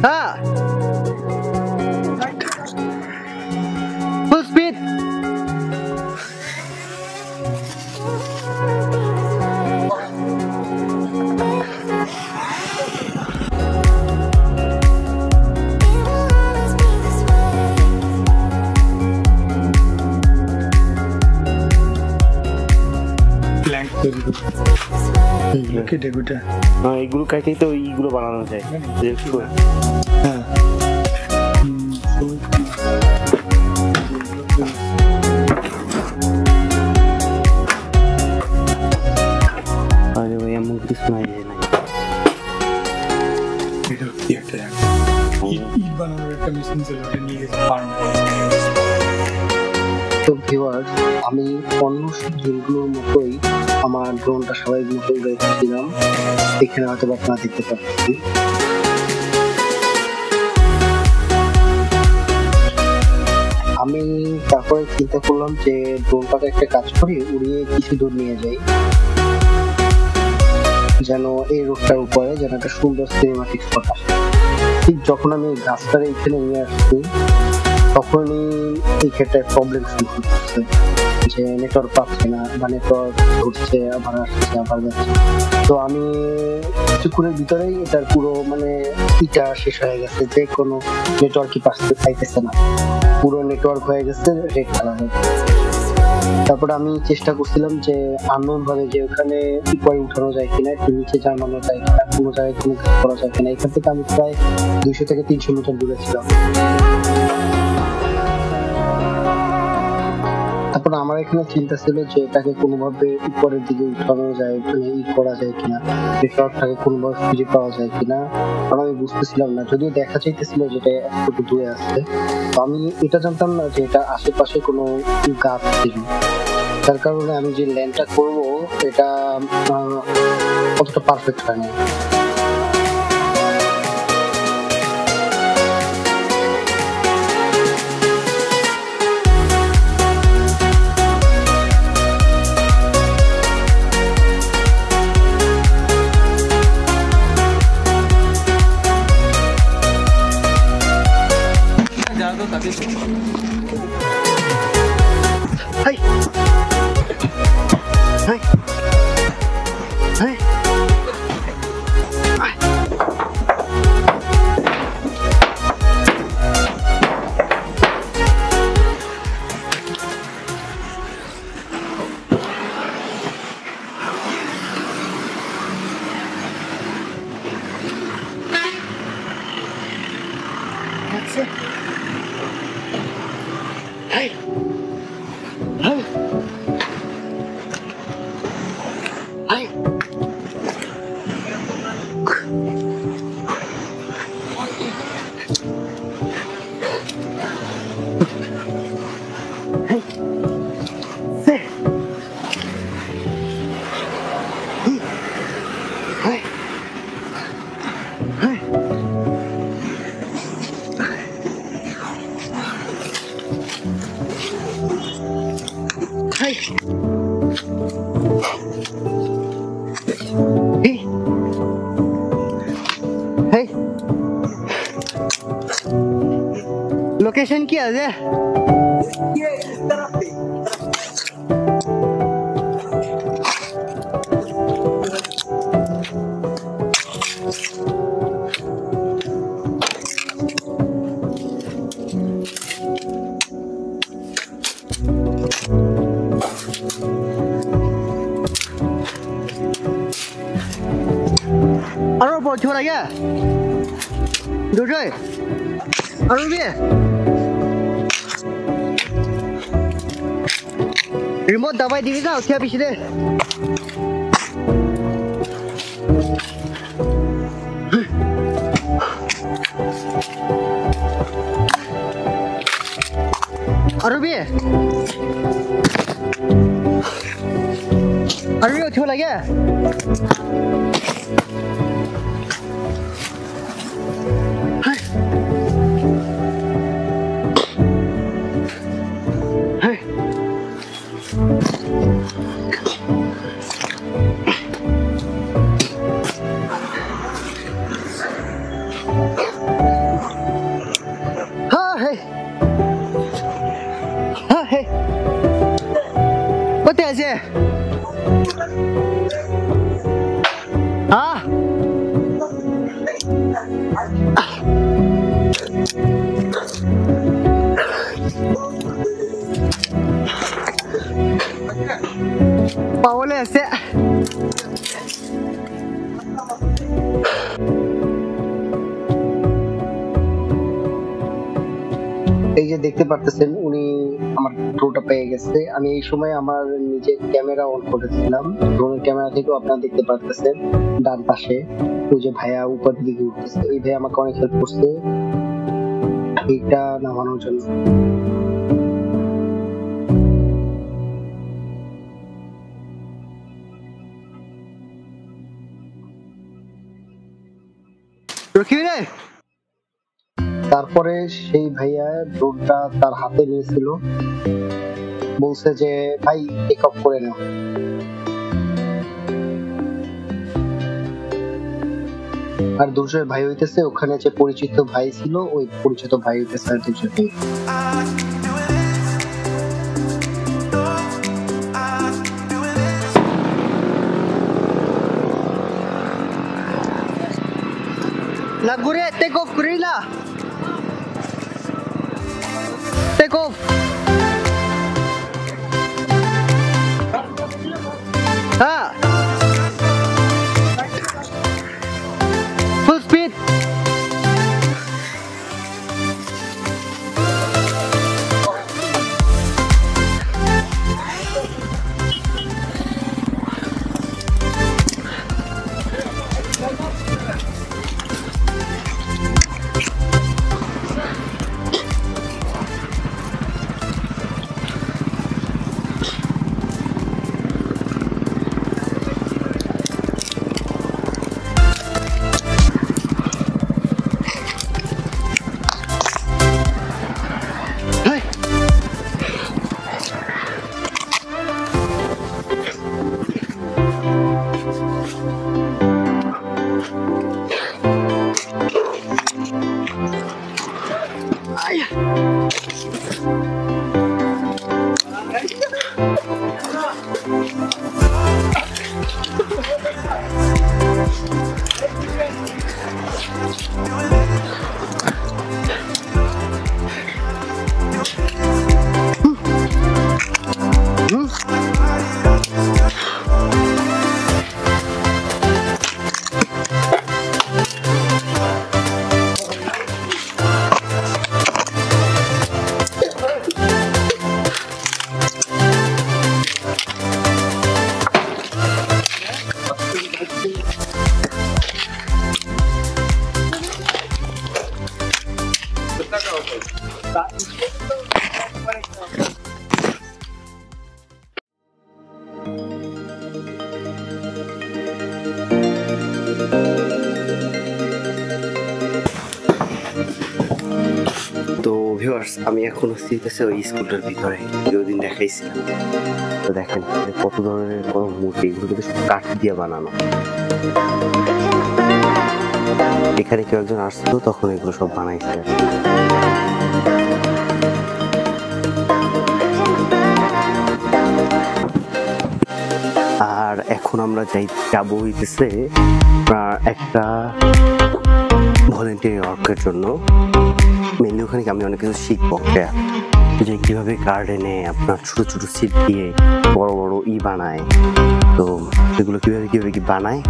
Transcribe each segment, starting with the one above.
हाँ full speed কেটে কুটে এইগুলো কাটেই তো এইগুলো বানানো যায়। হ্যাঁ আরে ভাই এমন কিছু নাই যে নাই। এটা একটা ইট বানানোর একটা মেশিন ছিল, ওটা নিয়ে গেছে ফার্ম। তো ভিউয়ার্স, আমি অন্য দিনগুলোর মতোই আমার ড্রোনটা স্বাভাবিক মতোই রেখেছিলাম। এখানে হয়তো আপনারা দেখতে পাচ্ছি। আমি তারপরে চিন্তা করলাম যে ড্রোনটাকে একটা কাজ করি, উড়িয়ে কিছু দূর নিয়ে যাই, যেন এই রোডটার উপরে যেন একটা সুন্দর সিনেমাটিক স্পট আসে। ঠিক যখন আমি গাছটার এখানে নিয়ে আসছি তখনই এই ক্ষেত্রে প্রবলেম শুরু হচ্ছে যে নেটওয়ার্ক পাচ্ছে না বা নেটওয়ার্ক ঘুরছে আবার আসছে আবার যাচ্ছে। তো আমি কিছুক্ষণের ভিতরেই এটার পুরো মানে ইটা শেষ হয়ে গেছে, যে কোনো নেটওয়ার্কই পাইতেছে না, পুরো নেটওয়ার্ক হয়ে গেছে রেড কালারের। তারপরে আমি চেষ্টা করছিলাম যে আননোন ভাবে যে ওখানে উপরে উঠানো যায় কিনা, একটু নিচে জানানো যায় কিনা, কোনো জায়গায় কোনো কিছু করা যায় কিনা। এখান থেকে আমি প্রায় 200 থেকে 300 মিটার দূরে ছিলাম। তারপর আমার এখানে চিন্তা ছিল যে এটাকে কোনোভাবে উপরের দিকে উঠানো যায়, ই করা যায় কিনা, নেটওয়ার্কটাকে কোনোভাবে খুঁজে পাওয়া যায় কিনা, কারণ আমি বুঝতেছিলাম না। যদিও দেখা যাইতেছিল যেটা একটু দূরে আসছে, তো আমি এটা জানতাম না যে এটা আশেপাশে কোনো গাছ ছিল, যার কারণে আমি যে ল্যান্ডটা করবো এটা অতটা পারফেক্ট হয়নি। Hey! Hey! Hey! That's it. Hey! Hey! Hey! Hey! Hey! Hey! Hey! Hey! Hey! Hey! Location क्या है? ये इस तरफ पे। अरे बहुत छोड़ा क्या? दूसरे? अरे भी? रिमोट दबाई दी ना उसके पिछले। अरे भी? अरे भी छोड़ा क्या? পাওয়ালে আছে এই যে দেখতে পারতেছেন উনি আমার ড্রোনটা পেয়ে গেছে। আমি এই সময় আমার নিজের ক্যামেরা অন করেছিলাম, ড্রোনের ক্যামেরা থেকেও আপনারা দেখতে পারতেছেন ডান পাশে ওই যে ভাইয়া উপর দিকে উঠতেছে। এই ভাই আমাকে অনেক হেল্প করছে এইটা নামানোর জন্য। তারপরে সেই ভাইয়া ড্রোনটা তার হাতে নিয়েছিল, বলছে যে ভাই টেক অফ করে নাও। আর দুজন ভাই হইতেছে ওখানে যে পরিচিত ভাই ছিল ওই পরিচিত ভাই হইতেছে আর দুজন ভাই। La gure, take off, gorilla. Take off. Ah. Full speed. তো ভিউয়ার্স, আমি এখন আসতেছি ওই স্কুলটার ভিতরে ওইদিন দেখাইছিলাম। তো দেখেন কত ধরনের কোনো মূর্তি, এগুলো কিন্তু সব কাঠ দিয়ে বানানো। এখানে কেউ একজন আসছিল তখন এগুলো সব বানাইছে। আর এখন আমরা যাবো হইতেছে একটা ভলেন্টিয়ার ওয়ার্কের জন্য। মেনলি ওখানে আমি অনেক কিছু শিখবো, যে কিভাবে গার্ডেনে আপনার ছোট ছোট সিট দিয়ে বড় বড় বানায়, তো এগুলো কিভাবে কি বানায়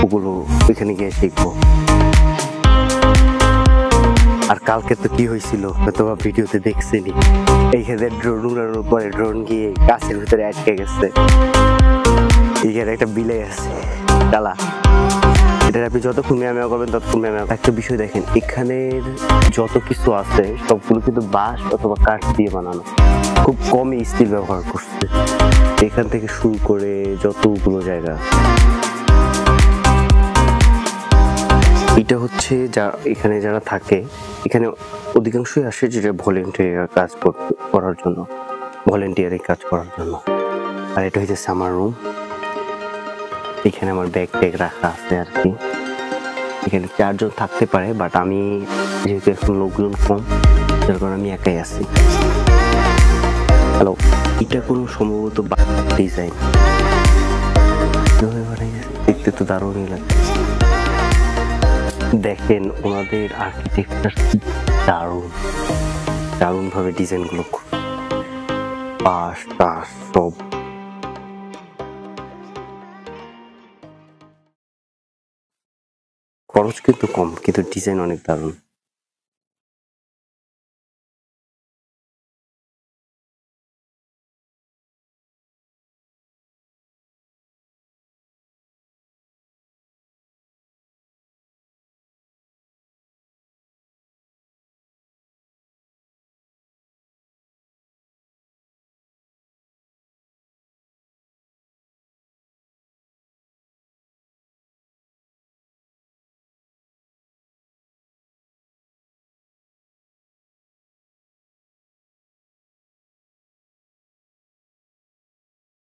ওগুলো ওইখানে গিয়ে শিখবো। আর কালকে তো কি হয়েছিল তোমরা ভিডিওতে দেখছিনি, এইখানে ড্রোন উড়ানোর পরে ড্রোন গিয়ে গাছের ভিতরে আটকে গেছে। এইখানে একটা বিলাই আছে ডালা, এটা আপনি যতক্ষণ ম্যামেও করবেন ততক্ষণ ম্যামেও। একটা বিষয় দেখেন, এখানের যত কিছু আছে সবগুলো কিন্তু বাঁশ অথবা কাঠ দিয়ে বানানো, খুব কমই স্টিল ব্যবহার করছে। এখান থেকে শুরু করে যতগুলো জায়গা, এটা হচ্ছে এখানে যারা থাকে এখানে অধিকাংশই আসে যেটা ভলেন্টিয়ার কাজ করার জন্য, ভলেন্টিয়ারের কাজ করার জন্য। আর এটা হচ্ছে আমার রুম, এখানে আমার ব্যাগ ট্যাগ রাখা আছে আর কি। এখানে 4 জন থাকতে পারে, বাট আমি যেহেতু এখন লোকজন কম যার কারণে আমি একাই আছি। হ্যালো, এটা কোনো সম্ভবত ডিজাইন, দেখতে তো দারুণই লাগে। দেখেন ওনাদের আর্কিটেকচার দারুণ দারুণ ভাবে ডিজাইনগুলো পাশ টাশ সব খরচ কিন্তু কম, কিন্তু ডিজাইন অনেক দারুণ।